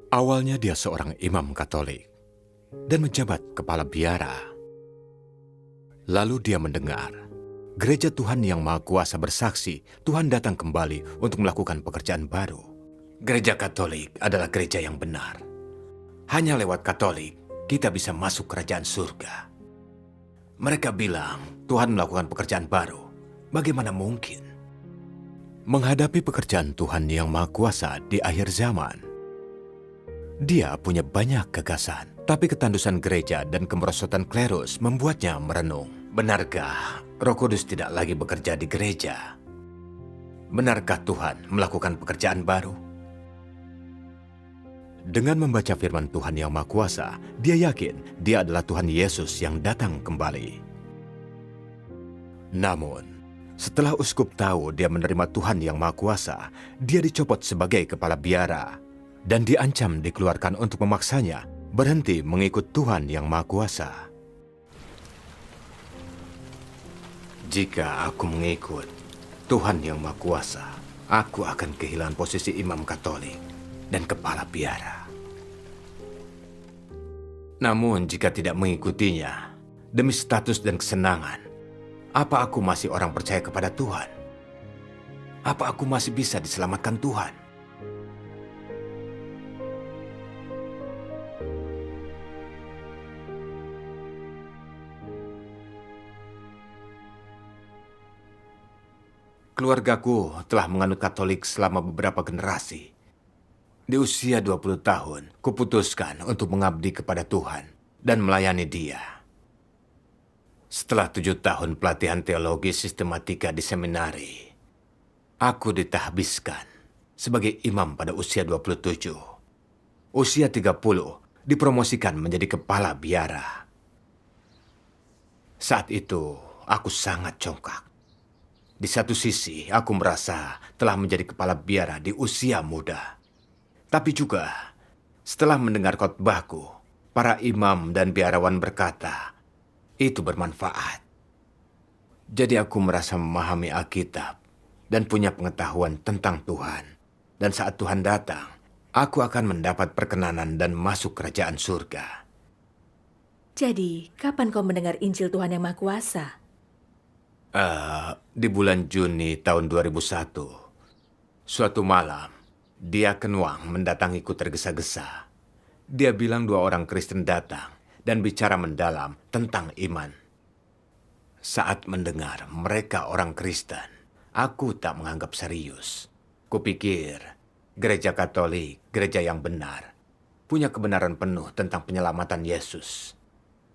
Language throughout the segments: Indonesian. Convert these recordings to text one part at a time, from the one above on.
Awalnya dia seorang imam Katolik dan menjabat kepala biara. Lalu dia mendengar Gereja Tuhan Yang Maha Kuasa bersaksi Tuhan datang kembali untuk melakukan pekerjaan baru. Gereja Katolik adalah gereja yang benar. Hanya lewat Katolik kita bisa masuk kerajaan surga. Mereka bilang Tuhan melakukan pekerjaan baru. Bagaimana mungkin? Menghadapi pekerjaan Tuhan Yang Maha Kuasa di akhir zaman, dia punya banyak gagasan, tapi ketandusan gereja dan kemerosotan klerus membuatnya merenung. Benarkah Roh Kudus tidak lagi bekerja di gereja? Benarkah Tuhan melakukan pekerjaan baru? Dengan membaca firman Tuhan Yang Maha Kuasa, dia yakin dia adalah Tuhan Yesus yang datang kembali. Namun, setelah uskup tahu dia menerima Tuhan Yang Maha Kuasa, dia dicopot sebagai kepala biara dan diancam dikeluarkan untuk memaksanya berhenti mengikut Tuhan Yang Maha Kuasa. Jika aku mengikut Tuhan Yang Maha Kuasa, aku akan kehilangan posisi imam Katolik dan kepala biara. Namun jika tidak mengikutinya, demi status dan kesenangan, apa aku masih orang percaya kepada Tuhan? Apa aku masih bisa diselamatkan Tuhan? Keluargaku telah menganut Katolik selama beberapa generasi. Di usia 20 tahun, kuputuskan untuk mengabdi kepada Tuhan dan melayani Dia. Setelah 7 tahun pelatihan teologi sistematika di seminari, aku ditahbiskan sebagai imam pada usia 27. Usia 30, dipromosikan menjadi kepala biara. Saat itu, aku sangat congkak. Di satu sisi, aku merasa telah menjadi kepala biara di usia muda. Tapi juga, setelah mendengar khotbahku, para imam dan biarawan berkata, itu bermanfaat. Jadi aku merasa memahami Alkitab dan punya pengetahuan tentang Tuhan. Dan saat Tuhan datang, aku akan mendapat perkenanan dan masuk kerajaan surga. Jadi, kapan kau mendengar Injil Tuhan Yang Maha Kuasa? Di bulan Juni tahun 2001, suatu malam, Diaken Wang mendatangiku tergesa-gesa. Dia bilang 2 orang Kristen datang dan bicara mendalam tentang iman. Saat mendengar mereka orang Kristen, aku tak menganggap serius. Kupikir gereja Katolik, gereja yang benar, punya kebenaran penuh tentang penyelamatan Yesus.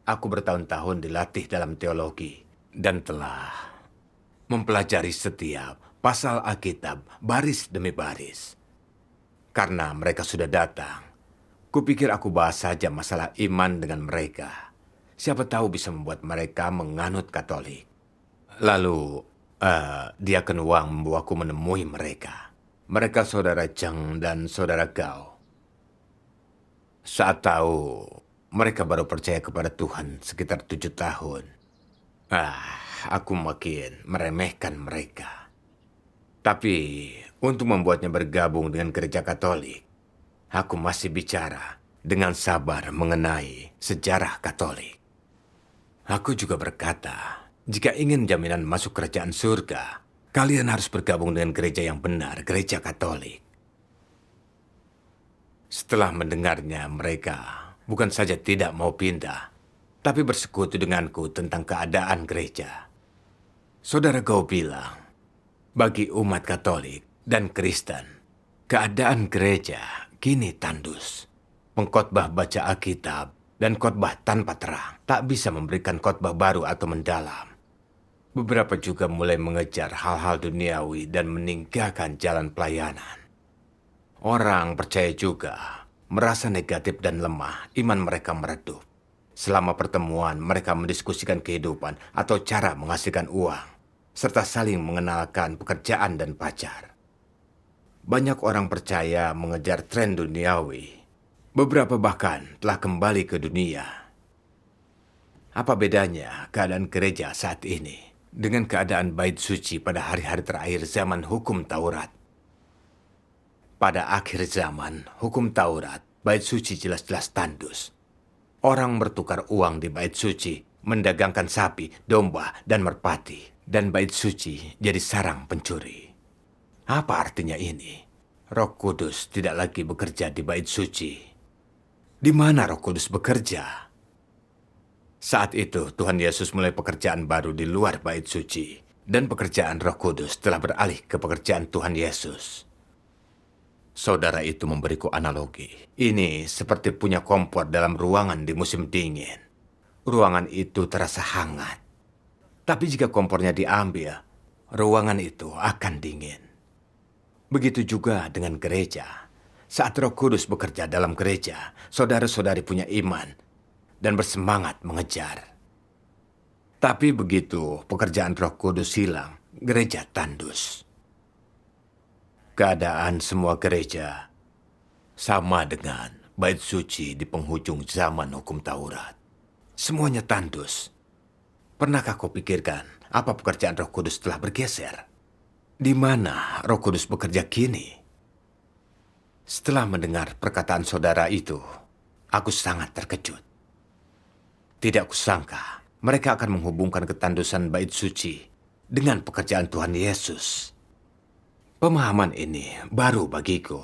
Aku bertahun-tahun dilatih dalam teologi dan telah mempelajari setiap pasal Alkitab baris demi baris. Karena mereka sudah datang, kupikir aku bahas saja masalah iman dengan mereka. Siapa tahu bisa membuat mereka menganut Katolik. Lalu, Diaken Wang membawaku menemui mereka. Mereka saudara Cheng dan saudara Gao. Saat tahu mereka baru percaya kepada Tuhan sekitar 7 tahun, aku makin meremehkan mereka. Tapi untuk membuatnya bergabung dengan gereja Katolik, aku masih bicara dengan sabar mengenai sejarah Katolik. Aku juga berkata, jika ingin jaminan masuk kerajaan surga, kalian harus bergabung dengan gereja yang benar, gereja Katolik. Setelah mendengarnya, mereka bukan saja tidak mau pindah, tapi bersekutu denganku tentang keadaan gereja. Saudara Gao bilang, bagi umat Katolik dan Kristen, keadaan gereja kini tandus. Pengkhotbah baca Alkitab dan khotbah tanpa terang tak bisa memberikan khotbah baru atau mendalam. Beberapa juga mulai mengejar hal-hal duniawi dan meninggalkan jalan pelayanan. Orang percaya juga merasa negatif dan lemah, iman mereka meredup. Selama pertemuan, mereka mendiskusikan kehidupan atau cara menghasilkan uang, serta saling mengenalkan pekerjaan dan pacar. Banyak orang percaya mengejar tren duniawi. Beberapa bahkan telah kembali ke dunia. Apa bedanya keadaan gereja saat ini dengan keadaan bait suci pada hari-hari terakhir zaman hukum Taurat? Pada akhir zaman, hukum Taurat Bait suci jelas-jelas tandus. Orang bertukar uang di bait suci, mendagangkan sapi, domba, dan merpati. Dan bait suci jadi sarang pencuri. Apa artinya ini? Roh Kudus tidak lagi bekerja di bait suci. Di mana Roh Kudus bekerja? Saat itu Tuhan Yesus mulai pekerjaan baru di luar bait suci. Dan pekerjaan Roh Kudus telah beralih ke pekerjaan Tuhan Yesus. Saudara itu memberiku analogi. Ini seperti punya kompor dalam ruangan di musim dingin. Ruangan itu terasa hangat. Tapi jika kompornya diambil, ruangan itu akan dingin. Begitu juga dengan gereja. Saat Roh Kudus bekerja dalam gereja, saudara-saudari punya iman dan bersemangat mengejar. Tapi begitu pekerjaan Roh Kudus hilang, gereja tandus. Keadaan semua gereja sama dengan bait suci di penghujung zaman hukum Taurat. Semuanya tandus. Pernahkah kau pikirkan apa pekerjaan Roh Kudus telah bergeser? Di mana Roh Kudus bekerja kini? Setelah mendengar perkataan saudara itu, aku sangat terkejut. Tidak kusangka mereka akan menghubungkan ketandusan bait suci dengan pekerjaan Tuhan Yesus. Pemahaman ini baru bagiku.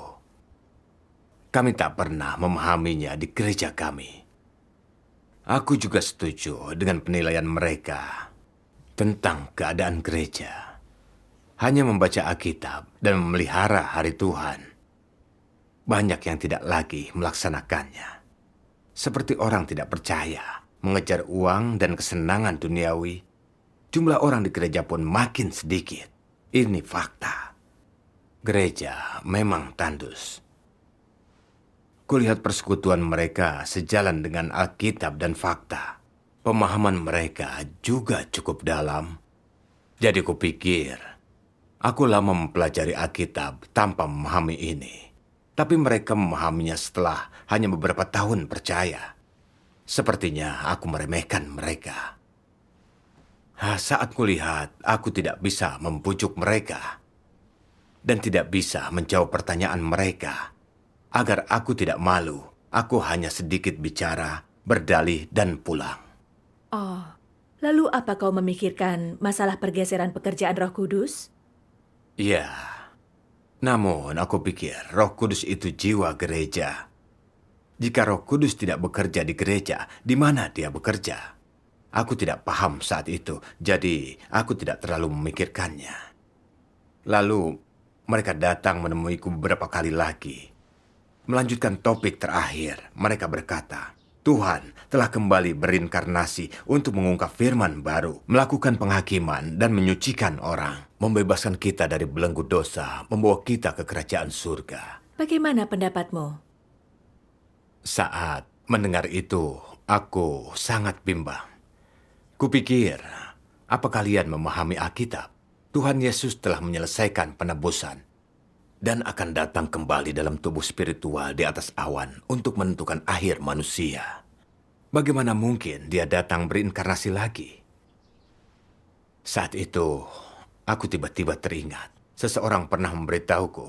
Kami tak pernah memahaminya di gereja kami. Aku juga setuju dengan penilaian mereka tentang keadaan gereja. Hanya membaca Alkitab dan memelihara hari Tuhan. Banyak yang tidak lagi melaksanakannya. Seperti orang tidak percaya, mengejar uang dan kesenangan duniawi. Jumlah orang di gereja pun makin sedikit. Ini fakta. Gereja memang tandus. Kulihat persekutuan mereka sejalan dengan Alkitab dan fakta. Pemahaman mereka juga cukup dalam. Jadi kupikir, aku lama mempelajari Alkitab tanpa memahami ini. Tapi mereka memahaminya setelah hanya beberapa tahun percaya. Sepertinya aku meremehkan mereka. Saat kulihat, aku tidak bisa membujuk mereka. Dan tidak bisa menjawab pertanyaan mereka. Agar aku tidak malu, aku hanya sedikit bicara, berdalih, dan pulang. Oh, lalu apa kau memikirkan masalah pergeseran pekerjaan Roh Kudus? Ya, namun aku pikir Roh Kudus itu jiwa gereja. Jika Roh Kudus tidak bekerja di gereja, di mana dia bekerja? Aku tidak paham saat itu, jadi aku tidak terlalu memikirkannya. Lalu, mereka datang menemuiku beberapa kali lagi. Melanjutkan topik terakhir, mereka berkata, Tuhan telah kembali berinkarnasi untuk mengungkap firman baru, melakukan penghakiman dan menyucikan orang, membebaskan kita dari belenggu dosa, membawa kita ke kerajaan surga. Bagaimana pendapatmu? Saat mendengar itu, aku sangat bimbang. Kupikir, apa kalian memahami Alkitab? Tuhan Yesus telah menyelesaikan penebusan dan akan datang kembali dalam tubuh spiritual di atas awan untuk menentukan akhir manusia. Bagaimana mungkin dia datang berinkarnasi lagi? Saat itu, aku tiba-tiba teringat seseorang pernah memberitahuku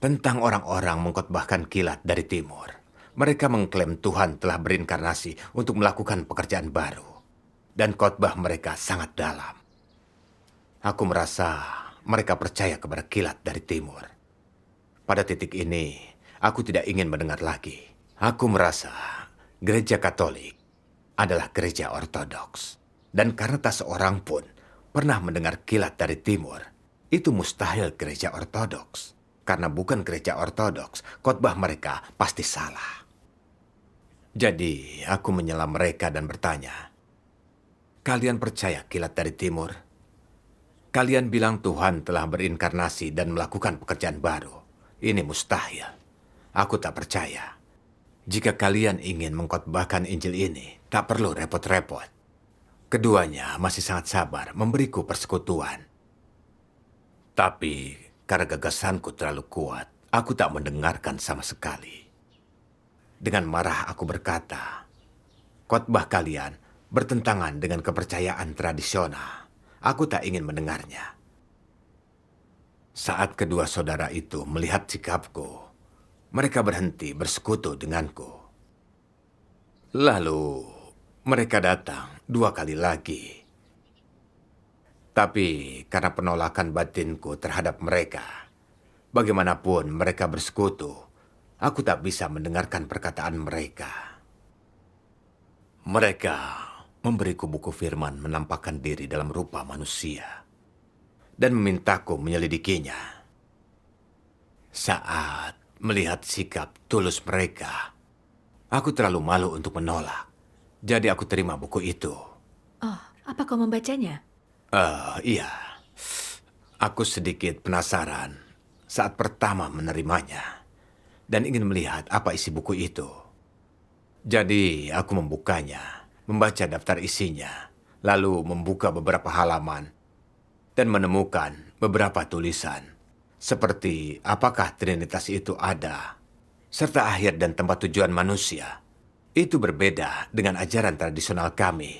tentang orang-orang mengkhotbahkan kilat dari timur. Mereka mengklaim Tuhan telah berinkarnasi untuk melakukan pekerjaan baru. Dan khotbah mereka sangat dalam. Aku merasa mereka percaya kepada kilat dari timur. Pada titik ini, aku tidak ingin mendengar lagi. Aku merasa gereja Katolik adalah gereja ortodoks. Dan karena tak seorang pun pernah mendengar kilat dari timur, itu mustahil gereja ortodoks. Karena bukan gereja ortodoks, khotbah mereka pasti salah. Jadi, aku menyela mereka dan bertanya, kalian percaya kilat dari timur? Kalian bilang Tuhan telah berinkarnasi dan melakukan pekerjaan baru. Ini mustahil. Aku tak percaya. Jika kalian ingin mengkhotbahkan Injil ini, tak perlu repot-repot. Keduanya masih sangat sabar memberiku persekutuan. Tapi karena gagasanku terlalu kuat, aku tak mendengarkan sama sekali. Dengan marah aku berkata, khotbah kalian bertentangan dengan kepercayaan tradisional. Aku tak ingin mendengarnya. Saat kedua saudara itu melihat sikapku, mereka berhenti bersekutu denganku. Lalu mereka datang 2 kali lagi. Tapi karena penolakan batinku terhadap mereka, bagaimanapun mereka bersekutu, aku tak bisa mendengarkan perkataan mereka. Mereka memberiku buku firman menampakkan diri dalam rupa manusia dan memintaku menyelidikinya. Saat melihat sikap tulus mereka, aku terlalu malu untuk menolak. Jadi aku terima buku itu. Oh, apa kau membacanya? Iya. Aku sedikit penasaran saat pertama menerimanya dan ingin melihat apa isi buku itu. Jadi aku membukanya, membaca daftar isinya, lalu membuka beberapa halaman dan menemukan beberapa tulisan seperti apakah Trinitas itu ada, serta akhir dan tempat tujuan manusia. Itu berbeda dengan ajaran tradisional kami.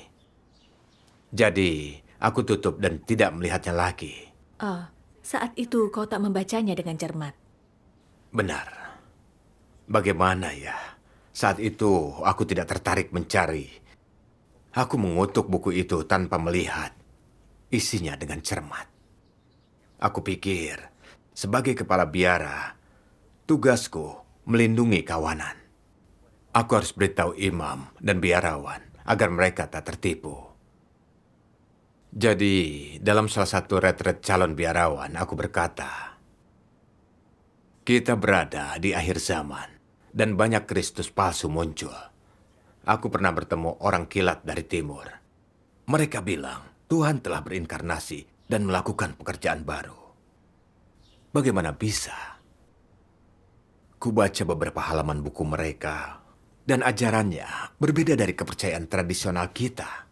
Jadi aku tutup dan tidak melihatnya lagi. Oh, saat itu kau tak membacanya dengan cermat. Benar. Bagaimana ya? Saat itu aku tidak tertarik mencari. Aku mengutuk buku itu tanpa melihat isinya dengan cermat. Aku pikir, sebagai kepala biara, tugasku melindungi kawanan. Aku harus beritahu imam dan biarawan agar mereka tak tertipu. Jadi, dalam salah satu retret calon biarawan, aku berkata, kita berada di akhir zaman dan banyak Kristus palsu muncul. Aku pernah bertemu orang kilat dari timur. Mereka bilang Tuhan telah berinkarnasi dan melakukan pekerjaan baru. Bagaimana bisa? Kubaca beberapa halaman buku mereka dan ajarannya berbeda dari kepercayaan tradisional kita.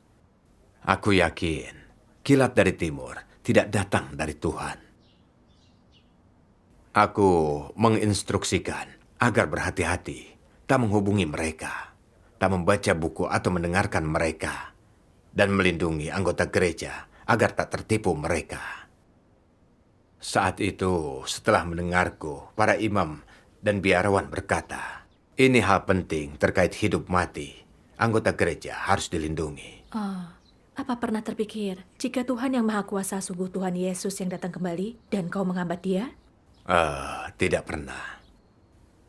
Aku yakin kilat dari timur tidak datang dari Tuhan. Aku menginstruksikan agar berhati-hati, tak menghubungi mereka, tak membaca buku atau mendengarkan mereka, dan melindungi anggota gereja agar tak tertipu mereka. Saat itu, setelah mendengarku, para imam dan biarawan berkata, ini hal penting terkait hidup mati. Anggota gereja harus dilindungi. Oh, apa pernah terpikir jika Tuhan yang Maha Kuasa sungguh Tuhan Yesus yang datang kembali dan kau menghambat dia? Tidak pernah.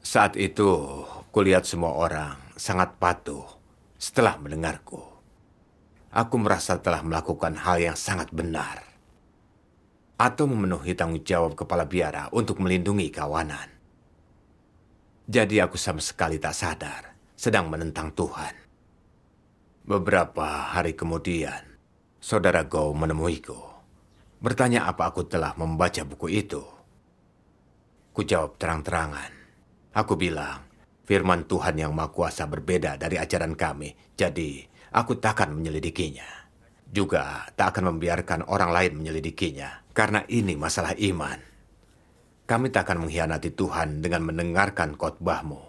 Saat itu, kulihat semua orang sangat patuh setelah mendengarku. Aku merasa telah melakukan hal yang sangat benar. Atau memenuhi tanggung jawab kepala biara untuk melindungi kawanan. Jadi aku sama sekali tak sadar sedang menentang Tuhan. Beberapa hari kemudian, saudara Go menemuiku. Bertanya apa aku telah membaca buku itu. Ku jawab terang-terangan. Aku bilang, firman Tuhan yang Maha Kuasa berbeda dari ajaran kami, jadi aku takkan menyelidikinya. Juga tak akan membiarkan orang lain menyelidikinya, karena ini masalah iman. Kami tak akan mengkhianati Tuhan dengan mendengarkan khotbahmu.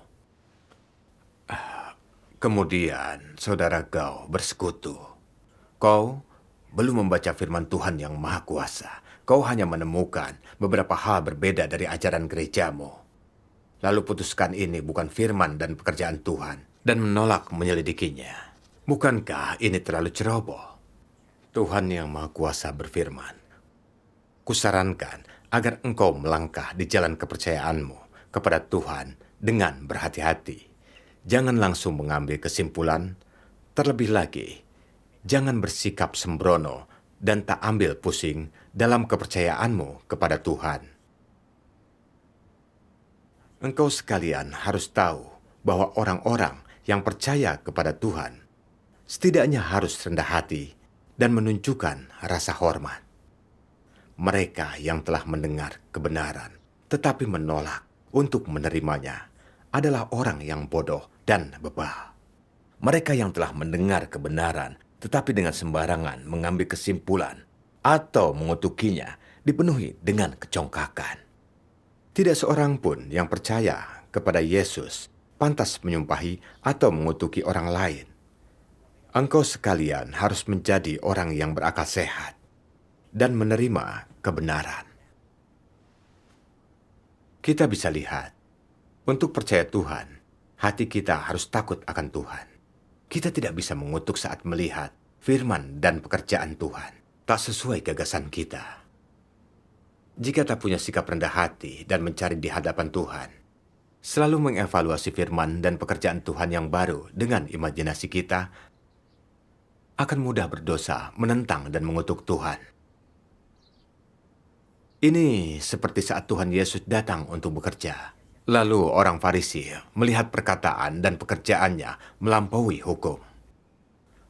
Kemudian, saudara Gao bersekutu. Kau belum membaca firman Tuhan yang Maha Kuasa. Kau hanya menemukan beberapa hal berbeda dari ajaran gerejamu. Lalu putuskan ini bukan firman dan pekerjaan Tuhan dan menolak menyelidikinya. Bukankah ini terlalu ceroboh? Tuhan yang Maha Kuasa berfirman, kusarankan agar engkau melangkah di jalan kepercayaanmu kepada Tuhan dengan berhati-hati. Jangan langsung mengambil kesimpulan, terlebih lagi, jangan bersikap sembrono dan tak ambil pusing dalam kepercayaanmu kepada Tuhan. Engkau sekalian harus tahu bahwa orang-orang yang percaya kepada Tuhan setidaknya harus rendah hati dan menunjukkan rasa hormat. Mereka yang telah mendengar kebenaran tetapi menolak untuk menerimanya adalah orang yang bodoh dan bebal. Mereka yang telah mendengar kebenaran tetapi dengan sembarangan mengambil kesimpulan atau mengutukinya dipenuhi dengan kecongkakan. Tidak seorang pun yang percaya kepada Yesus pantas menyumpahi atau mengutuki orang lain. Engkau sekalian harus menjadi orang yang berakal sehat dan menerima kebenaran. Kita bisa lihat Untuk percaya Tuhan, hati kita harus takut akan Tuhan. Kita tidak bisa mengutuk saat melihat firman dan pekerjaan Tuhan tak sesuai gagasan kita. Jika tak punya sikap rendah hati dan mencari di hadapan Tuhan, selalu mengevaluasi firman dan pekerjaan Tuhan yang baru dengan imajinasi kita, akan mudah berdosa, menentang dan mengutuk Tuhan. Ini seperti saat Tuhan Yesus datang untuk bekerja. Lalu orang Farisi melihat perkataan dan pekerjaannya melampaui hukum.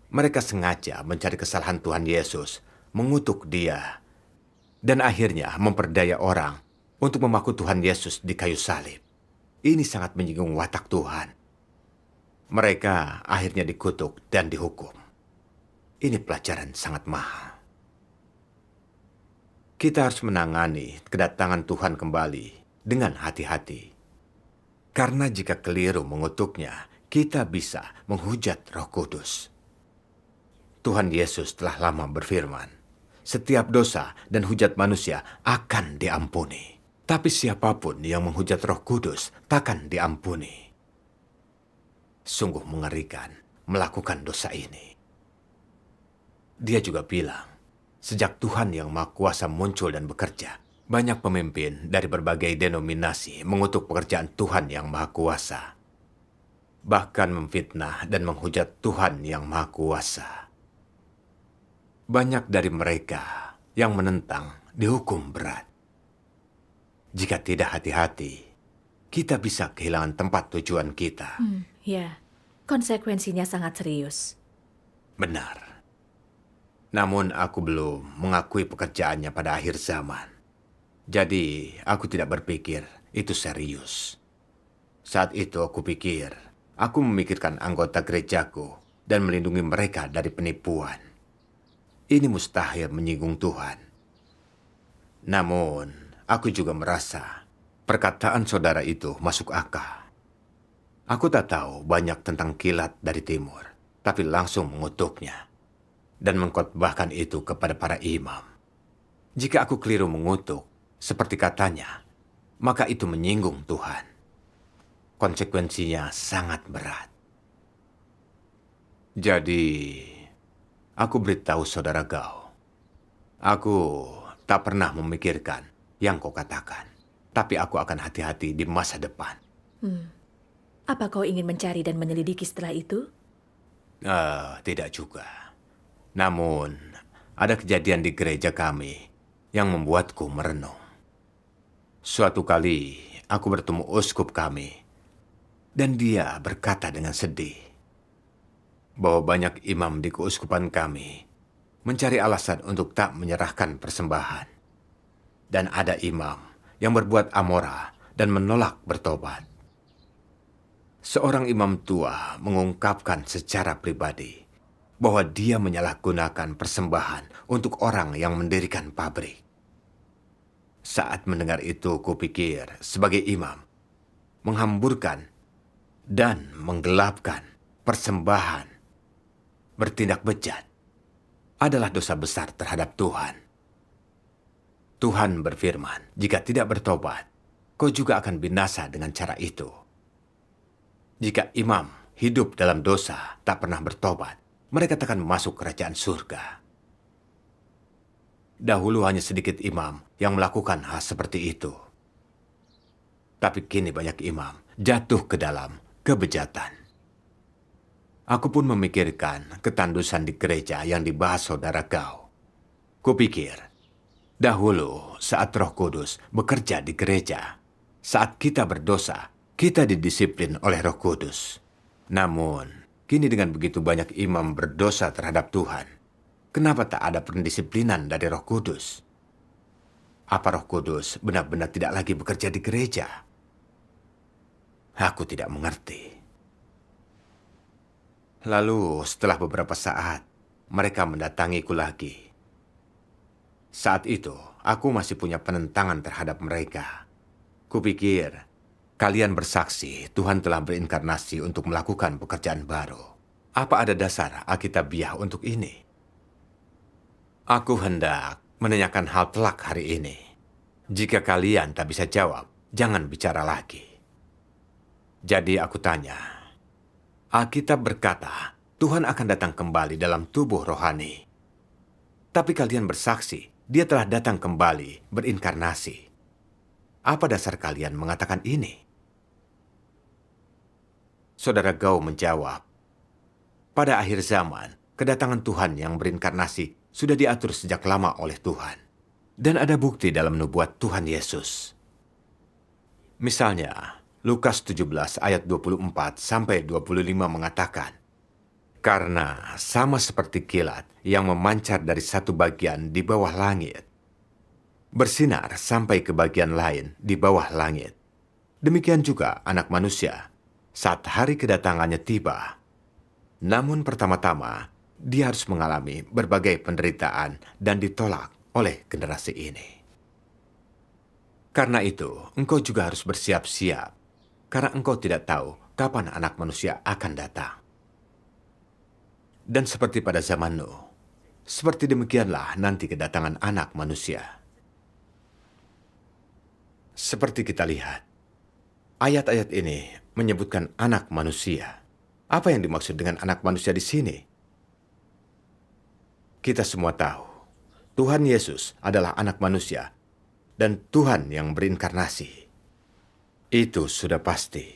Mereka sengaja mencari kesalahan Tuhan Yesus, mengutuk dia, dan akhirnya memperdaya orang untuk memaku Tuhan Yesus di kayu salib. Ini sangat menyinggung watak Tuhan. Mereka akhirnya dikutuk dan dihukum. Ini pelajaran sangat mahal. Kita harus menangani kedatangan Tuhan kembali dengan hati-hati. Karena jika keliru mengutuknya, kita bisa menghujat Roh Kudus. Tuhan Yesus telah lama berfirman, setiap dosa dan hujat manusia akan diampuni. Tapi siapapun yang menghujat Roh Kudus takkan diampuni. Sungguh mengerikan melakukan dosa ini. Dia juga bilang, sejak Tuhan yang Maha Kuasa muncul dan bekerja, banyak pemimpin dari berbagai denominasi mengutuk pekerjaan Tuhan yang Maha Kuasa. Bahkan memfitnah dan menghujat Tuhan yang Maha Kuasa. Banyak dari mereka yang menentang dihukum berat. Jika tidak hati-hati, kita bisa kehilangan tempat tujuan kita. Ya, konsekuensinya sangat serius. Benar. Namun aku belum mengakui pekerjaannya pada akhir zaman. Jadi aku tidak berpikir itu serius. Saat itu aku pikir, aku memikirkan anggota gerejaku dan melindungi mereka dari penipuan. Ini mustahil menyinggung Tuhan. Namun, aku juga merasa perkataan saudara itu masuk akal. Aku tak tahu banyak tentang kilat dari timur, tapi langsung mengutuknya dan mengkhotbahkan itu kepada para imam. Jika aku keliru mengutuk, seperti katanya, maka itu menyinggung Tuhan. Konsekuensinya sangat berat. Jadi, aku beritahu saudara Gao, aku tak pernah memikirkan yang kau katakan, tapi aku akan hati-hati di masa depan. Apa kau ingin mencari dan menyelidiki setelah itu? Tidak juga. Namun, ada kejadian di gereja kami yang membuatku merenung. Suatu kali, aku bertemu uskup kami, dan dia berkata dengan sedih bahwa banyak imam di keuskupan kami mencari alasan untuk tak menyerahkan persembahan. Dan ada imam yang berbuat amora dan menolak bertobat. Seorang imam tua mengungkapkan secara pribadi bahwa dia menyalahgunakan persembahan untuk orang yang mendirikan pabrik. Saat mendengar itu, kupikir sebagai imam, menghamburkan dan menggelapkan persembahan, bertindak bejat, adalah dosa besar terhadap Tuhan. Tuhan berfirman, jika tidak bertobat, kau juga akan binasa dengan cara itu. Jika imam hidup dalam dosa, tak pernah bertobat, mereka takkan masuk kerajaan surga. Dahulu hanya sedikit imam yang melakukan hal seperti itu. Tapi kini banyak imam jatuh ke dalam kebejatan. Aku pun memikirkan ketandusan di gereja yang dibahas saudara Gao. Kupikir, dahulu saat Roh Kudus bekerja di gereja, saat kita berdosa, kita didisiplin oleh Roh Kudus. Namun, kini dengan begitu banyak imam berdosa terhadap Tuhan, kenapa tak ada pendisiplinan dari Roh Kudus? Apa Roh Kudus benar-benar tidak lagi bekerja di gereja? Aku tidak mengerti. Lalu setelah beberapa saat, mereka mendatangiku lagi. Saat itu, aku masih punya penentangan terhadap mereka. Kupikir, kalian bersaksi Tuhan telah berinkarnasi untuk melakukan pekerjaan baru. Apa ada dasar Alkitabiah untuk ini? Aku hendak menanyakan hal telak hari ini. Jika kalian tak bisa jawab, jangan bicara lagi. Jadi aku tanya, Alkitab berkata, Tuhan akan datang kembali dalam tubuh rohani. Tapi kalian bersaksi, dia telah datang kembali berinkarnasi. Apa dasar kalian mengatakan ini? Saudara Gau menjawab, pada akhir zaman, kedatangan Tuhan yang berinkarnasi sudah diatur sejak lama oleh Tuhan. Dan ada bukti dalam nubuat Tuhan Yesus. Misalnya, Lukas 17 ayat 24 sampai 25 mengatakan, karena sama seperti kilat yang memancar dari satu bagian di bawah langit, bersinar sampai ke bagian lain di bawah langit. Demikian juga anak manusia, saat hari kedatangannya tiba. Namun pertama-tama, dia harus mengalami berbagai penderitaan dan ditolak oleh generasi ini. Karena itu, engkau juga harus bersiap-siap, karena engkau tidak tahu kapan anak manusia akan datang. Dan seperti pada zaman Nuh, seperti demikianlah nanti kedatangan anak manusia. Seperti kita lihat, ayat-ayat ini menyebutkan anak manusia. Apa yang dimaksud dengan anak manusia di sini? Kita semua tahu, Tuhan Yesus adalah anak manusia dan Tuhan yang berinkarnasi. Itu sudah pasti.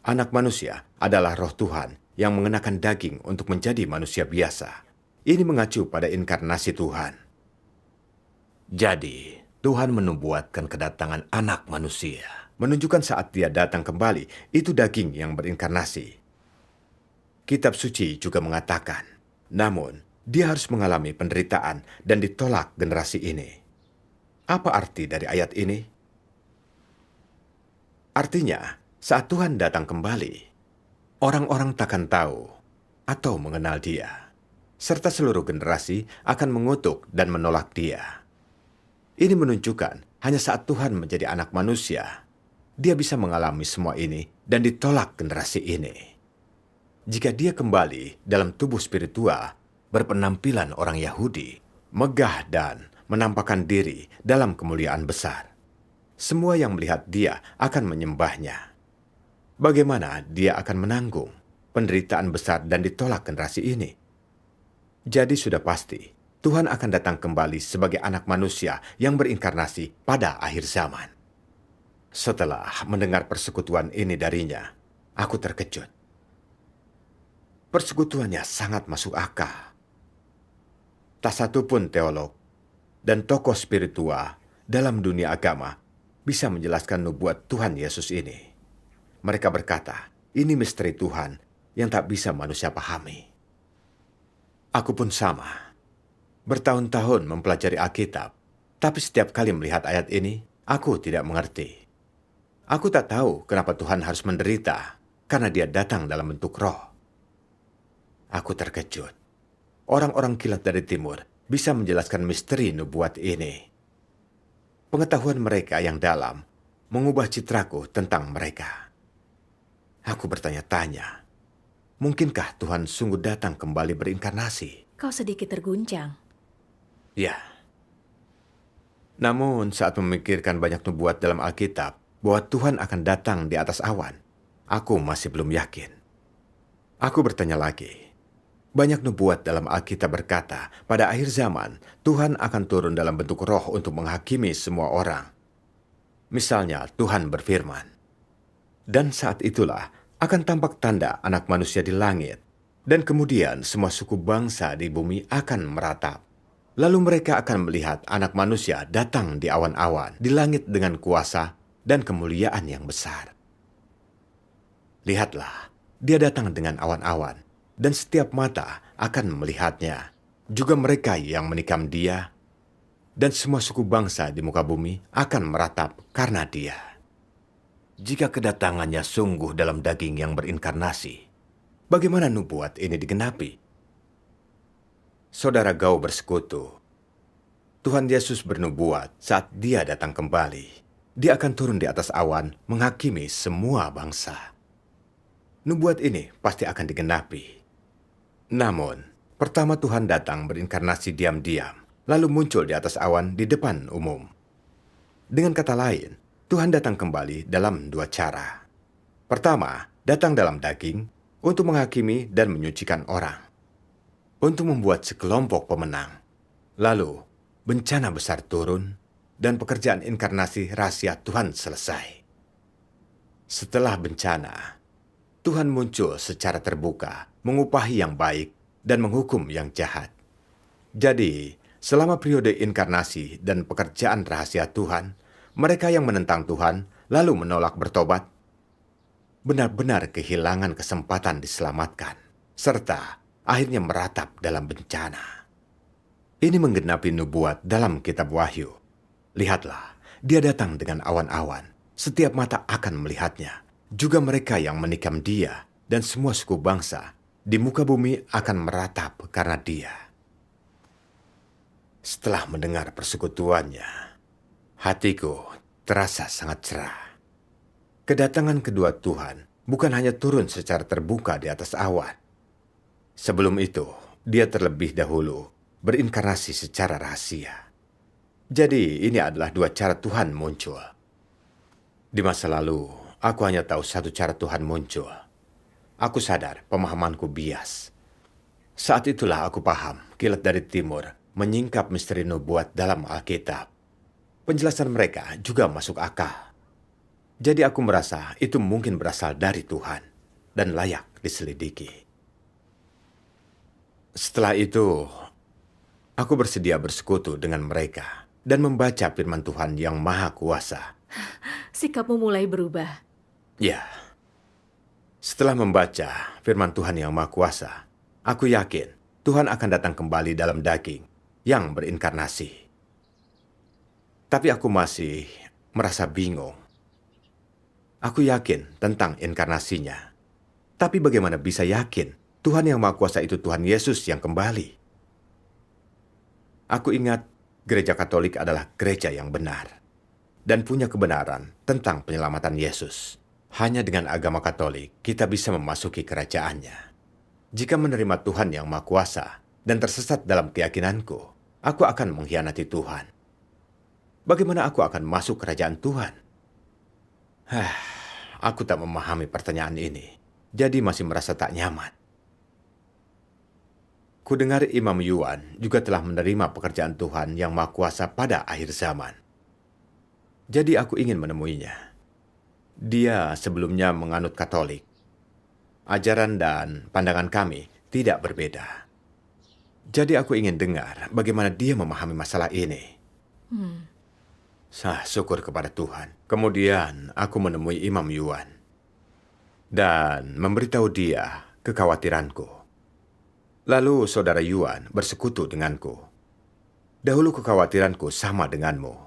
Anak manusia adalah roh Tuhan yang mengenakan daging untuk menjadi manusia biasa. Ini mengacu pada inkarnasi Tuhan. Jadi, Tuhan menubuatkan kedatangan anak manusia, menunjukkan saat dia datang kembali, itu daging yang berinkarnasi. Kitab suci juga mengatakan, namun dia harus mengalami penderitaan dan ditolak generasi ini. Apa arti dari ayat ini? Artinya, saat Tuhan datang kembali, orang-orang takkan tahu atau mengenal dia, serta seluruh generasi akan mengutuk dan menolak dia. Ini menunjukkan hanya saat Tuhan menjadi anak manusia, dia bisa mengalami semua ini dan ditolak generasi ini. Jika dia kembali dalam tubuh spiritual, berpenampilan orang Yahudi, megah dan menampakkan diri dalam kemuliaan besar. Semua yang melihat dia akan menyembahnya. Bagaimana dia akan menanggung penderitaan besar dan ditolak generasi ini? Jadi sudah pasti, Tuhan akan datang kembali sebagai anak manusia yang berinkarnasi pada akhir zaman. Setelah mendengar persekutuan ini darinya, aku terkejut. Persekutuannya sangat masuk akal. Tak satu pun teolog dan tokoh spiritual dalam dunia agama bisa menjelaskan nubuat Tuhan Yesus ini. Mereka berkata, ini misteri Tuhan yang tak bisa manusia pahami. Aku pun sama. Bertahun-tahun mempelajari Alkitab, tapi setiap kali melihat ayat ini, aku tidak mengerti. Aku tak tahu kenapa Tuhan harus menderita karena dia datang dalam bentuk roh. Aku terkejut. Orang-orang kilat dari timur bisa menjelaskan misteri nubuat ini. Pengetahuan mereka yang dalam mengubah citraku tentang mereka. Aku bertanya-tanya, mungkinkah Tuhan sungguh datang kembali berinkarnasi? Kau sedikit terguncang. Ya. Namun saat memikirkan banyak nubuat dalam Alkitab bahwa Tuhan akan datang di atas awan, aku masih belum yakin. Aku bertanya lagi. Banyak nubuat dalam Alkitab berkata, pada akhir zaman, Tuhan akan turun dalam bentuk roh untuk menghakimi semua orang. Misalnya, Tuhan berfirman, dan saat itulah akan tampak tanda anak manusia di langit, dan kemudian semua suku bangsa di bumi akan meratap. Lalu mereka akan melihat anak manusia datang di awan-awan, di langit dengan kuasa dan kemuliaan yang besar. Lihatlah, dia datang dengan awan-awan, dan setiap mata akan melihatnya, juga mereka yang menikam dia, dan semua suku bangsa di muka bumi akan meratap karena dia. Jika kedatangannya sungguh dalam daging yang berinkarnasi, bagaimana nubuat ini digenapi? Saudara Gau bersekutu. Tuhan Yesus bernubuat saat dia datang kembali. Dia akan turun di atas awan menghakimi semua bangsa. Nubuat ini pasti akan digenapi. Namun, pertama Tuhan datang berinkarnasi diam-diam, lalu muncul di atas awan di depan umum. Dengan kata lain, Tuhan datang kembali dalam dua cara. Pertama, datang dalam daging untuk menghakimi dan menyucikan orang, untuk membuat sekelompok pemenang. Lalu, bencana besar turun, dan pekerjaan inkarnasi rahasia Tuhan selesai. Setelah bencana, Tuhan muncul secara terbuka, mengupahi yang baik dan menghukum yang jahat. Jadi, selama periode inkarnasi dan pekerjaan rahasia Tuhan, mereka yang menentang Tuhan lalu menolak bertobat, benar-benar kehilangan kesempatan diselamatkan, serta akhirnya meratap dalam bencana. Ini menggenapi nubuat dalam kitab Wahyu. Lihatlah, dia datang dengan awan-awan. Setiap mata akan melihatnya. Juga mereka yang menikam dia dan semua suku bangsa di muka bumi akan meratap karena dia. Setelah mendengar persekutuannya, hatiku terasa sangat cerah. Kedatangan kedua Tuhan bukan hanya turun secara terbuka di atas awan. Sebelum itu, dia terlebih dahulu berinkarnasi secara rahasia. Jadi, ini adalah dua cara Tuhan muncul. Di masa lalu, aku hanya tahu satu cara Tuhan muncul. Aku sadar pemahamanku bias. Saat itulah aku paham kilat dari timur menyingkap misteri nubuat dalam Alkitab. Penjelasan mereka juga masuk akal. Jadi aku merasa itu mungkin berasal dari Tuhan dan layak diselidiki. Setelah itu, aku bersedia bersekutu dengan mereka dan membaca firman Tuhan yang maha kuasa. Sikapmu mulai berubah. Ya, setelah membaca firman Tuhan yang maha kuasa, aku yakin Tuhan akan datang kembali dalam daging yang berinkarnasi. Tapi aku masih merasa bingung. Aku yakin tentang inkarnasinya. Tapi bagaimana bisa yakin Tuhan yang Maha Kuasa itu Tuhan Yesus yang kembali? Aku ingat gereja Katolik adalah gereja yang benar dan punya kebenaran tentang penyelamatan Yesus. Hanya dengan agama Katolik kita bisa memasuki kerajaannya. Jika menerima Tuhan yang Maha Kuasa dan tersesat dalam keyakinanku, aku akan mengkhianati Tuhan. Bagaimana aku akan masuk kerajaan Tuhan? Aku tak memahami pertanyaan ini, jadi masih merasa tak nyaman. Kudengar Imam Yuan juga telah menerima pekerjaan Tuhan yang Maha Kuasa pada akhir zaman. Jadi aku ingin menemuinya. Dia sebelumnya menganut Katolik. Ajaran dan pandangan kami tidak berbeda. Jadi aku ingin dengar bagaimana dia memahami masalah ini. Syukur kepada Tuhan. Kemudian aku menemui Imam Yuan dan memberitahu dia kekhawatiranku. Lalu saudara Yuan bersekutu denganku. Dahulu kekhawatiranku sama denganmu.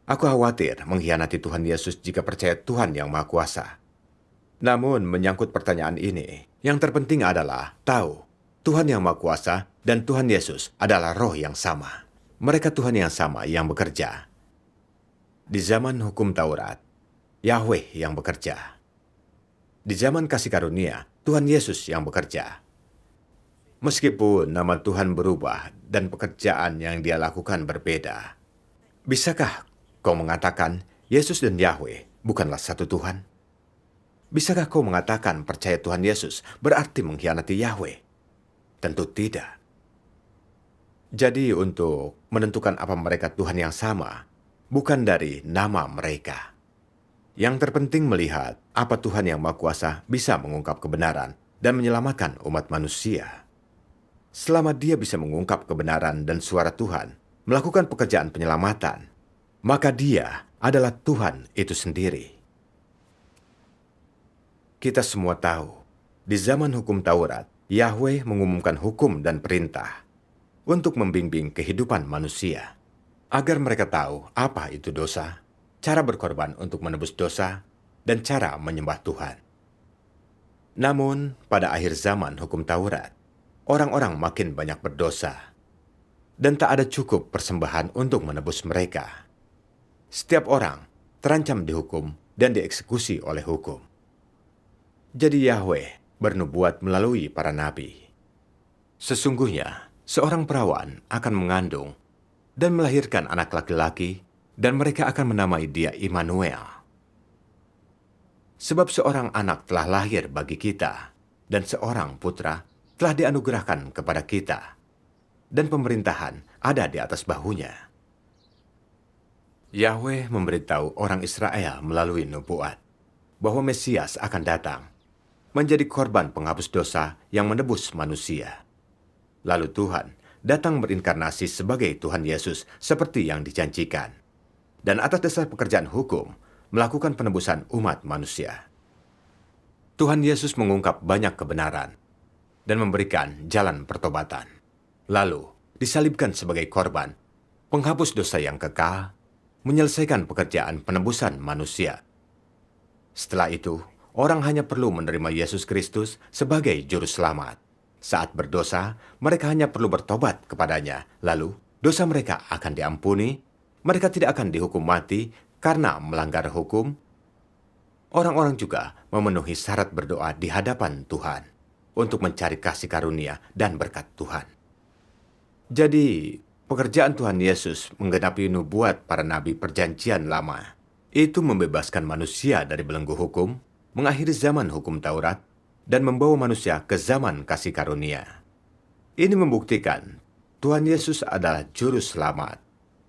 Aku khawatir mengkhianati Tuhan Yesus jika percaya Tuhan yang Maha Kuasa. Namun menyangkut pertanyaan ini, yang terpenting adalah tahu Tuhan yang Maha Kuasa dan Tuhan Yesus adalah roh yang sama. Mereka Tuhan yang sama yang bekerja. Di zaman hukum Taurat, Yahweh yang bekerja. Di zaman kasih karunia, Tuhan Yesus yang bekerja. Meskipun nama Tuhan berubah dan pekerjaan yang dia lakukan berbeda, bisakah kau mengatakan Yesus dan Yahweh bukanlah satu Tuhan? Bisakah kau mengatakan percaya Tuhan Yesus berarti mengkhianati Yahweh? Tentu tidak. Jadi untuk menentukan apa mereka Tuhan yang sama, bukan dari nama mereka. Yang terpenting melihat apa Tuhan yang Maha Kuasa bisa mengungkap kebenaran dan menyelamatkan umat manusia. Selama dia bisa mengungkap kebenaran dan suara Tuhan, melakukan pekerjaan penyelamatan, maka dia adalah Tuhan itu sendiri. Kita semua tahu, di zaman hukum Taurat, Yahweh mengumumkan hukum dan perintah untuk membimbing kehidupan manusia, agar mereka tahu apa itu dosa, cara berkorban untuk menebus dosa, dan cara menyembah Tuhan. Namun, pada akhir zaman hukum Taurat, orang-orang makin banyak berdosa, dan tak ada cukup persembahan untuk menebus mereka. Setiap orang terancam dihukum dan dieksekusi oleh hukum. Jadi Yahweh bernubuat melalui para nabi. Sesungguhnya, seorang perawan akan mengandung dan melahirkan anak laki-laki, dan mereka akan menamai dia Immanuel. Sebab seorang anak telah lahir bagi kita, dan seorang putra telah dianugerahkan kepada kita, dan pemerintahan ada di atas bahunya. Yahweh memberitahu orang Israel melalui nubuat bahwa Mesias akan datang, menjadi korban penghapus dosa yang menebus manusia. Lalu Tuhan datang berinkarnasi sebagai Tuhan Yesus seperti yang dijanjikan, dan atas dasar pekerjaan hukum melakukan penebusan umat manusia. Tuhan Yesus mengungkap banyak kebenaran dan memberikan jalan pertobatan. Lalu disalibkan sebagai korban penghapus dosa yang kekal, menyelesaikan pekerjaan penebusan manusia. Setelah itu, orang hanya perlu menerima Yesus Kristus sebagai juru selamat. Saat berdosa, mereka hanya perlu bertobat kepadanya. Lalu, dosa mereka akan diampuni. Mereka tidak akan dihukum mati karena melanggar hukum. Orang-orang juga memenuhi syarat berdoa di hadapan Tuhan untuk mencari kasih karunia dan berkat Tuhan. Jadi, pekerjaan Tuhan Yesus menggenapi nubuat para nabi perjanjian lama. Itu membebaskan manusia dari belenggu hukum, mengakhiri zaman hukum Taurat, dan membawa manusia ke zaman kasih karunia. Ini membuktikan Tuhan Yesus adalah juru selamat,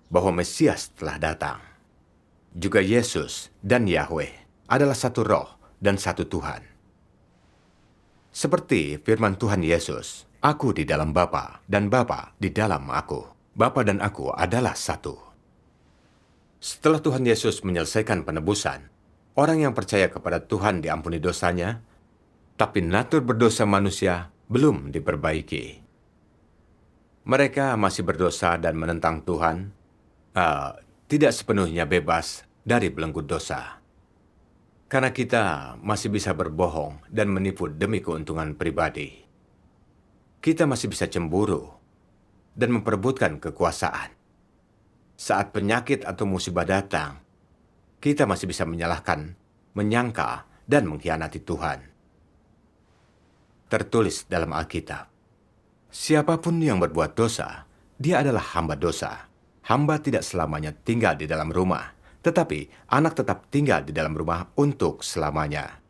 bahwa Mesias telah datang. Juga Yesus dan Yahweh adalah satu roh dan satu Tuhan. Seperti firman Tuhan Yesus, "Aku di dalam Bapa dan Bapa di dalam aku. Bapa dan aku adalah satu." Setelah Tuhan Yesus menyelesaikan penebusan, orang yang percaya kepada Tuhan diampuni dosanya, tapi natur berdosa manusia belum diperbaiki. Mereka masih berdosa dan menentang Tuhan, tidak sepenuhnya bebas dari belenggu dosa. Karena kita masih bisa berbohong dan menipu demi keuntungan pribadi. Kita masih bisa cemburu dan memperebutkan kekuasaan. Saat penyakit atau musibah datang, kita masih bisa menyalahkan, menyangka, dan mengkhianati Tuhan. Tertulis dalam Alkitab, siapapun yang berbuat dosa, dia adalah hamba dosa. Hamba tidak selamanya tinggal di dalam rumah, tetapi anak tetap tinggal di dalam rumah untuk selamanya.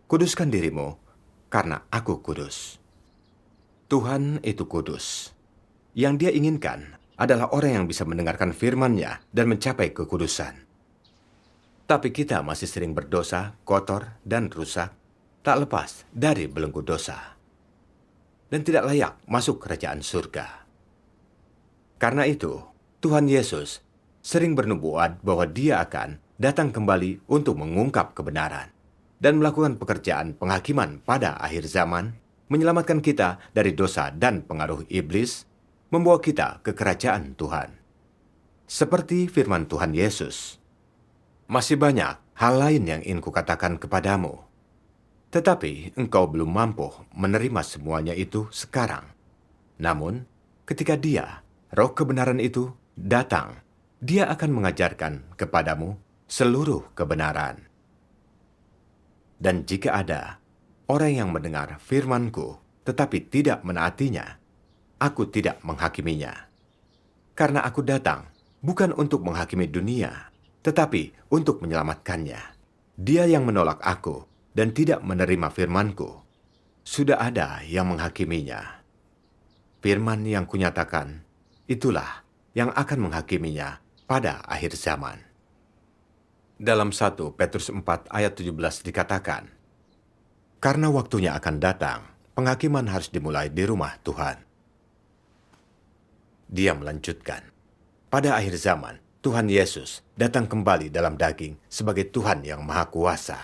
Kuduskan dirimu, karena aku kudus. Tuhan itu kudus. Yang Dia inginkan adalah orang yang bisa mendengarkan firman-Nya dan mencapai kekudusan. Tapi kita masih sering berdosa, kotor, dan rusak, tak lepas dari belenggu dosa, dan tidak layak masuk kerajaan surga. Karena itu, Tuhan Yesus sering bernubuat bahwa Dia akan datang kembali untuk mengungkap kebenaran dan melakukan pekerjaan penghakiman pada akhir zaman, menyelamatkan kita dari dosa dan pengaruh iblis, membawa kita ke kerajaan Tuhan. Seperti firman Tuhan Yesus, masih banyak hal lain yang ingin kukatakan kepadamu, tetapi engkau belum mampu menerima semuanya itu sekarang. Namun, ketika Dia, Roh kebenaran itu, datang, Dia akan mengajarkan kepadamu seluruh kebenaran. Dan jika ada orang yang mendengar firman-Ku tetapi tidak menaatinya, Aku tidak menghakiminya. Karena Aku datang bukan untuk menghakimi dunia, tetapi untuk menyelamatkannya. Dia yang menolak Aku dan tidak menerima firman-Ku, sudah ada yang menghakiminya. Firman yang kunyatakan, itulah yang akan menghakiminya pada akhir zaman. Dalam 1 Petrus 4 ayat 17 dikatakan, karena waktunya akan datang, penghakiman harus dimulai di rumah Tuhan. Dia melanjutkan, pada akhir zaman, Tuhan Yesus datang kembali dalam daging sebagai Tuhan yang Maha Kuasa,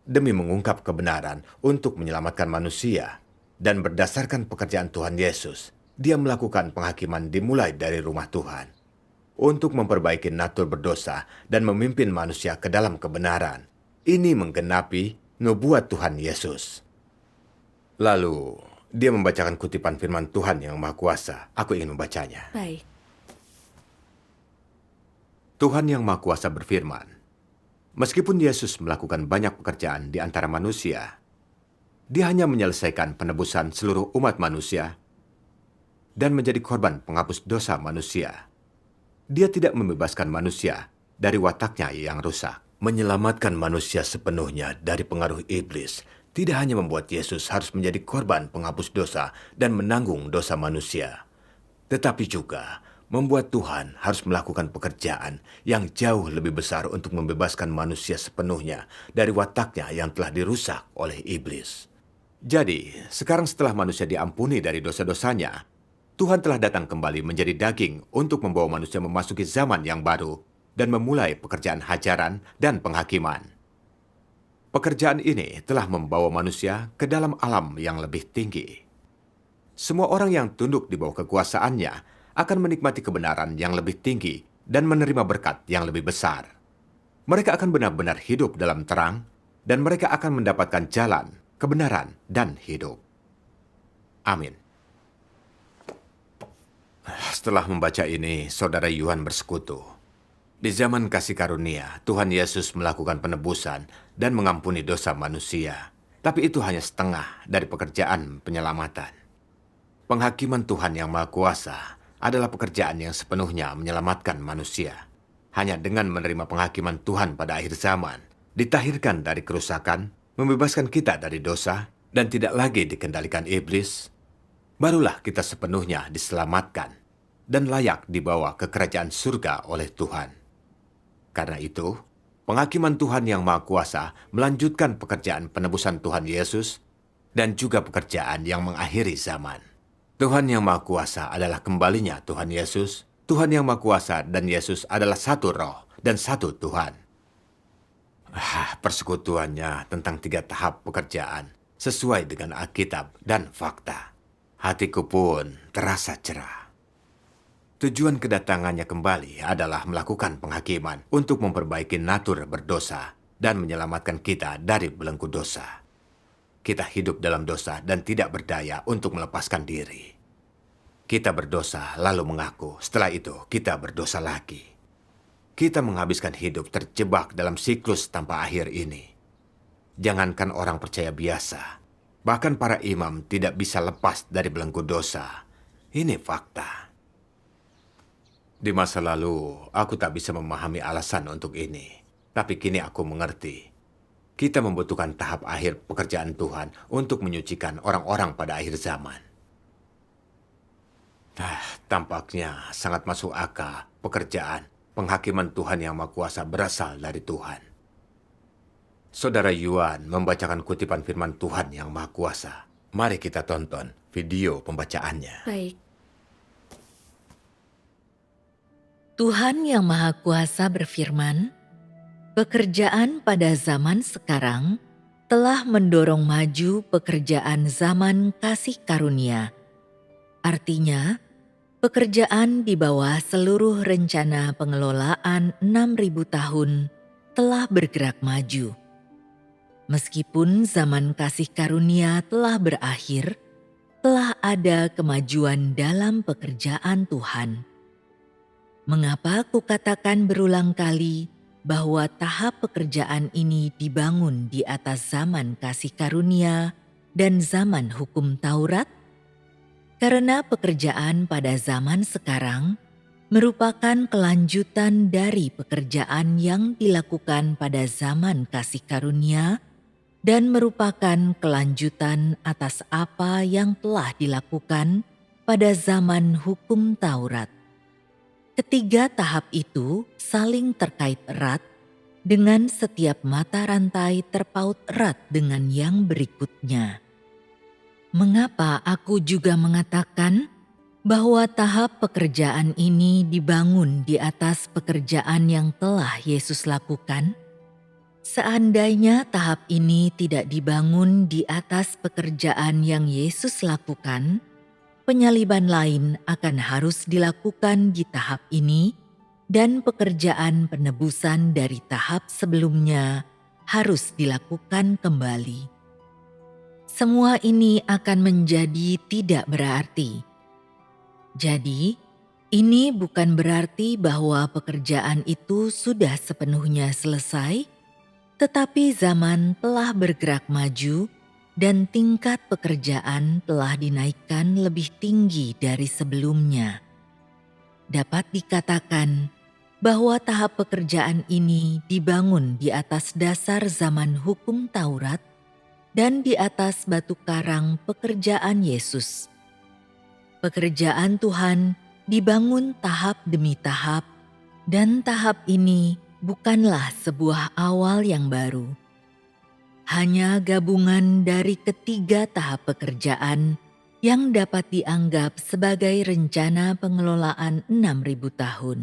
demi mengungkap kebenaran untuk menyelamatkan manusia. Dan berdasarkan pekerjaan Tuhan Yesus, Dia melakukan penghakiman dimulai dari rumah Tuhan, untuk memperbaiki natur berdosa dan memimpin manusia ke dalam kebenaran. Ini menggenapi nubuat Tuhan Yesus. Lalu, Dia membacakan kutipan firman Tuhan yang Maha Kuasa. Aku ingin membacanya. Baik. Tuhan yang Maha Kuasa berfirman, meskipun Yesus melakukan banyak pekerjaan di antara manusia, Dia hanya menyelesaikan penebusan seluruh umat manusia dan menjadi korban penghapus dosa manusia. Dia tidak membebaskan manusia dari wataknya yang rusak. Menyelamatkan manusia sepenuhnya dari pengaruh iblis tidak hanya membuat Yesus harus menjadi korban penghapus dosa dan menanggung dosa manusia, tetapi juga membuat Tuhan harus melakukan pekerjaan yang jauh lebih besar untuk membebaskan manusia sepenuhnya dari wataknya yang telah dirusak oleh iblis. Jadi, sekarang setelah manusia diampuni dari dosa-dosanya, Tuhan telah datang kembali menjadi daging untuk membawa manusia memasuki zaman yang baru dan memulai pekerjaan hajaran dan penghakiman. Pekerjaan ini telah membawa manusia ke dalam alam yang lebih tinggi. Semua orang yang tunduk di bawah kekuasaannya akan menikmati kebenaran yang lebih tinggi dan menerima berkat yang lebih besar. Mereka akan benar-benar hidup dalam terang, dan mereka akan mendapatkan jalan, kebenaran, dan hidup. Amin. Setelah membaca ini, Saudara Yuhan bersekutu. Di zaman kasih karunia, Tuhan Yesus melakukan penebusan dan mengampuni dosa manusia. Tapi itu hanya setengah dari pekerjaan penyelamatan. Penghakiman Tuhan yang Maha Kuasa adalah pekerjaan yang sepenuhnya menyelamatkan manusia. Hanya dengan menerima penghakiman Tuhan pada akhir zaman, ditahirkan dari kerusakan, membebaskan kita dari dosa, dan tidak lagi dikendalikan iblis, barulah kita sepenuhnya diselamatkan dan layak dibawa ke kerajaan surga oleh Tuhan. Karena itu, penghakiman Tuhan yang Maha Kuasa melanjutkan pekerjaan penebusan Tuhan Yesus dan juga pekerjaan yang mengakhiri zaman. Tuhan yang Maha Kuasa adalah kembalinya Tuhan Yesus. Tuhan yang Maha Kuasa dan Yesus adalah satu roh dan satu Tuhan. Persekutuannya tentang 3 tahap pekerjaan sesuai dengan Alkitab dan fakta. Hatiku pun terasa cerah. Tujuan kedatangannya kembali adalah melakukan penghakiman untuk memperbaiki natur berdosa dan menyelamatkan kita dari belenggu dosa. Kita hidup dalam dosa dan tidak berdaya untuk melepaskan diri. Kita berdosa lalu mengaku, setelah itu kita berdosa lagi. Kita menghabiskan hidup terjebak dalam siklus tanpa akhir ini. Jangankan orang percaya biasa, bahkan para imam tidak bisa lepas dari belenggu dosa. Ini fakta. Di masa lalu, aku tak bisa memahami alasan untuk ini. Tapi kini aku mengerti. Kita membutuhkan tahap akhir pekerjaan Tuhan untuk menyucikan orang-orang pada akhir zaman. Tampaknya sangat masuk akal pekerjaan penghakiman Tuhan yang Maha Kuasa berasal dari Tuhan. Saudara Yuan membacakan kutipan firman Tuhan yang Maha Kuasa. Mari kita tonton video pembacaannya. Baik. Tuhan yang Maha Kuasa berfirman, pekerjaan pada zaman sekarang telah mendorong maju pekerjaan zaman kasih karunia. Artinya, pekerjaan di bawah seluruh rencana pengelolaan 6.000 tahun telah bergerak maju. Meskipun zaman kasih karunia telah berakhir, telah ada kemajuan dalam pekerjaan Tuhan. Mengapa kukatakan berulang kali bahwa tahap pekerjaan ini dibangun di atas zaman kasih karunia dan zaman hukum Taurat? Karena pekerjaan pada zaman sekarang merupakan kelanjutan dari pekerjaan yang dilakukan pada zaman kasih karunia dan merupakan kelanjutan atas apa yang telah dilakukan pada zaman hukum Taurat. Ketiga tahap itu saling terkait erat dengan setiap mata rantai terpaut erat dengan yang berikutnya. Mengapa aku juga mengatakan bahwa tahap pekerjaan ini dibangun di atas pekerjaan yang telah Yesus lakukan? Seandainya tahap ini tidak dibangun di atas pekerjaan yang Yesus lakukan, penyaliban lain akan harus dilakukan di tahap ini dan pekerjaan penebusan dari tahap sebelumnya harus dilakukan kembali. Semua ini akan menjadi tidak berarti. Jadi, ini bukan berarti bahwa pekerjaan itu sudah sepenuhnya selesai, tetapi zaman telah bergerak maju dan tingkat pekerjaan telah dinaikkan lebih tinggi dari sebelumnya. Dapat dikatakan bahwa tahap pekerjaan ini dibangun di atas dasar zaman hukum Taurat dan di atas batu karang pekerjaan Yesus. Pekerjaan Tuhan dibangun tahap demi tahap, dan tahap ini bukanlah sebuah awal yang baru. Hanya gabungan dari ketiga tahap pekerjaan yang dapat dianggap sebagai rencana pengelolaan 6.000 tahun.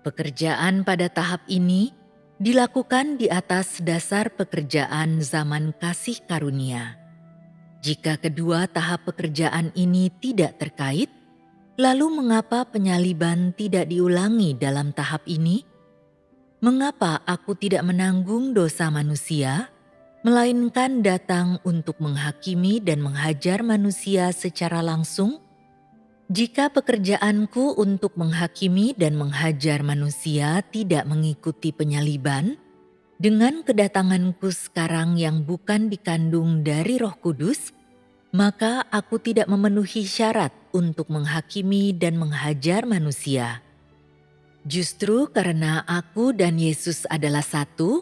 Pekerjaan pada tahap ini dilakukan di atas dasar pekerjaan zaman kasih karunia. Jika kedua tahap pekerjaan ini tidak terkait, lalu mengapa penyaliban tidak diulangi dalam tahap ini? Mengapa aku tidak menanggung dosa manusia, melainkan datang untuk menghakimi dan menghajar manusia secara langsung? Jika pekerjaanku untuk menghakimi dan menghajar manusia tidak mengikuti penyaliban, dengan kedatanganku sekarang yang bukan dikandung dari Roh Kudus, maka aku tidak memenuhi syarat untuk menghakimi dan menghajar manusia. Justru karena aku dan Yesus adalah satu,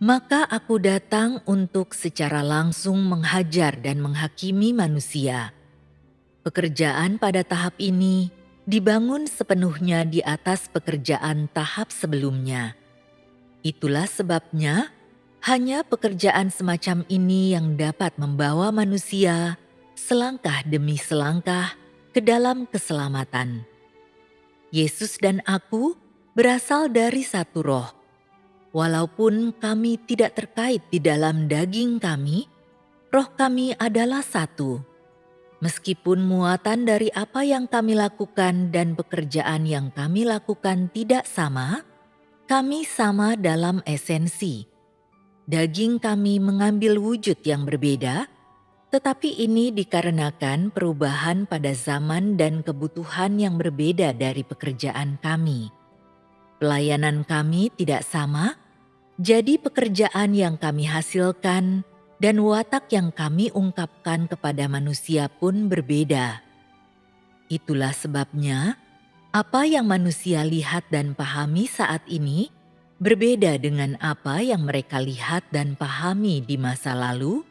maka aku datang untuk secara langsung menghajar dan menghakimi manusia. Pekerjaan pada tahap ini dibangun sepenuhnya di atas pekerjaan tahap sebelumnya. Itulah sebabnya hanya pekerjaan semacam ini yang dapat membawa manusia selangkah demi selangkah ke dalam keselamatan. Yesus dan aku berasal dari satu roh. Walaupun kami tidak terkait di dalam daging kami, roh kami adalah satu. Meskipun muatan dari apa yang kami lakukan dan pekerjaan yang kami lakukan tidak sama, kami sama dalam esensi. Daging kami mengambil wujud yang berbeda, tetapi ini dikarenakan perubahan pada zaman dan kebutuhan yang berbeda dari pekerjaan kami. Pelayanan kami tidak sama, jadi pekerjaan yang kami hasilkan dan watak yang kami ungkapkan kepada manusia pun berbeda. Itulah sebabnya apa yang manusia lihat dan pahami saat ini berbeda dengan apa yang mereka lihat dan pahami di masa lalu,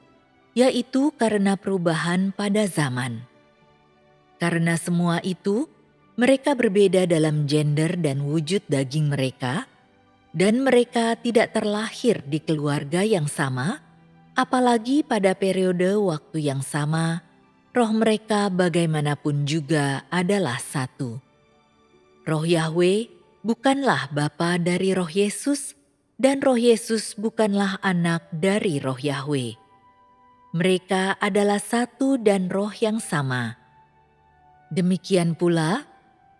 yaitu karena perubahan pada zaman. Karena semua itu, mereka berbeda dalam gender dan wujud daging mereka, dan mereka tidak terlahir di keluarga yang sama, apalagi pada periode waktu yang sama, roh mereka bagaimanapun juga adalah satu. Roh Yahweh bukanlah bapa dari roh Yesus, dan roh Yesus bukanlah anak dari roh Yahweh. Mereka adalah satu dan roh yang sama. Demikian pula,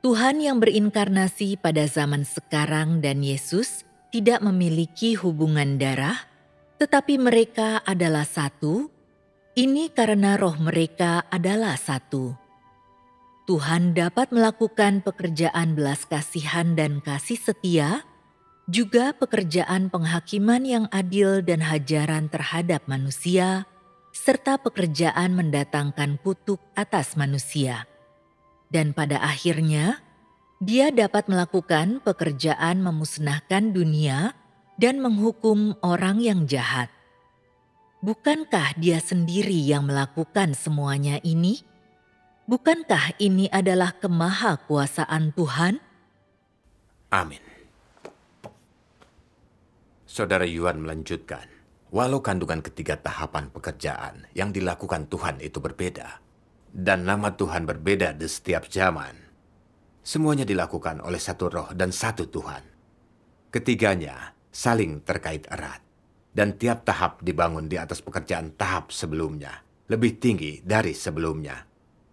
Tuhan yang berinkarnasi pada zaman sekarang dan Yesus tidak memiliki hubungan darah, tetapi mereka adalah satu. Ini karena roh mereka adalah satu. Tuhan dapat melakukan pekerjaan belas kasihan dan kasih setia, juga pekerjaan penghakiman yang adil dan hajaran terhadap manusia, serta pekerjaan mendatangkan kutuk atas manusia. Dan pada akhirnya, Dia dapat melakukan pekerjaan memusnahkan dunia dan menghukum orang yang jahat. Bukankah Dia sendiri yang melakukan semuanya ini? Bukankah ini adalah kemahakuasaan Tuhan? Amin. Saudara Yuan melanjutkan, walau kandungan ketiga tahapan pekerjaan yang dilakukan Tuhan itu berbeda, dan nama Tuhan berbeda di setiap zaman, semuanya dilakukan oleh satu roh dan satu Tuhan. Ketiganya saling terkait erat, dan tiap tahap dibangun di atas pekerjaan tahap sebelumnya, lebih tinggi dari sebelumnya,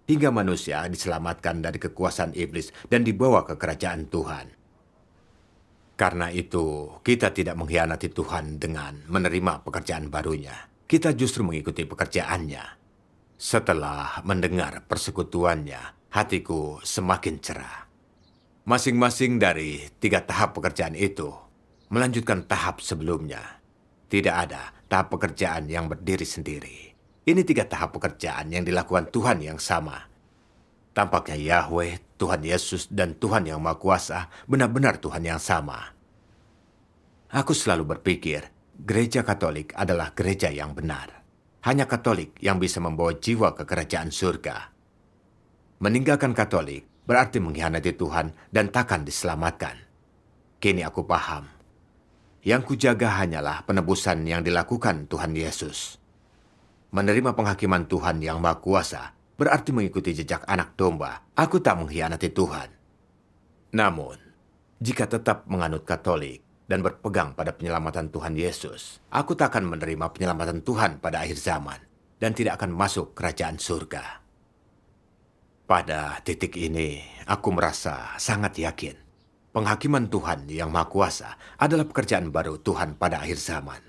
hingga manusia diselamatkan dari kekuasaan iblis dan dibawa ke kerajaan Tuhan. Karena itu, kita tidak mengkhianati Tuhan dengan menerima pekerjaan barunya. Kita justru mengikuti pekerjaannya. Setelah mendengar persekutuannya, hatiku semakin cerah. Masing-masing dari tiga tahap pekerjaan itu melanjutkan tahap sebelumnya. Tidak ada tahap pekerjaan yang berdiri sendiri. Ini tiga tahap pekerjaan yang dilakukan Tuhan yang sama. Tampaknya Yahweh, Tuhan Yesus dan Tuhan yang Maha Kuasa benar-benar Tuhan yang sama. Aku selalu berpikir, gereja Katolik adalah gereja yang benar. Hanya Katolik yang bisa membawa jiwa ke kerajaan surga. Meninggalkan Katolik berarti mengkhianati Tuhan dan takkan diselamatkan. Kini aku paham. Yang kujaga hanyalah penebusan yang dilakukan Tuhan Yesus. Menerima penghakiman Tuhan yang Maha Kuasa berarti mengikuti jejak anak domba. Aku tak mengkhianati Tuhan. Namun, jika tetap menganut Katolik dan berpegang pada penyelamatan Tuhan Yesus, aku tak akan menerima penyelamatan Tuhan pada akhir zaman dan tidak akan masuk kerajaan surga. Pada titik ini, aku merasa sangat yakin penghakiman Tuhan yang Maha Kuasa adalah pekerjaan baru Tuhan pada akhir zaman.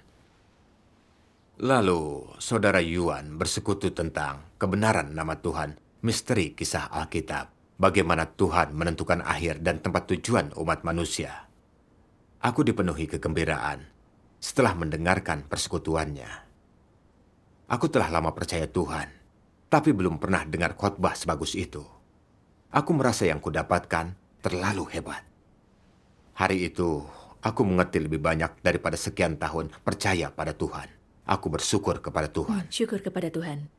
Lalu, Saudara Yuan bersekutu tentang kebenaran nama Tuhan, misteri kisah Alkitab, bagaimana Tuhan menentukan akhir dan tempat tujuan umat manusia. Aku dipenuhi kegembiraan setelah mendengarkan persekutuannya. Aku telah lama percaya Tuhan, tapi belum pernah dengar khotbah sebagus itu. Aku merasa yang kudapatkan terlalu hebat. Hari itu, aku mengerti lebih banyak daripada sekian tahun percaya pada Tuhan. Aku bersyukur kepada Tuhan. Syukur kepada Tuhan.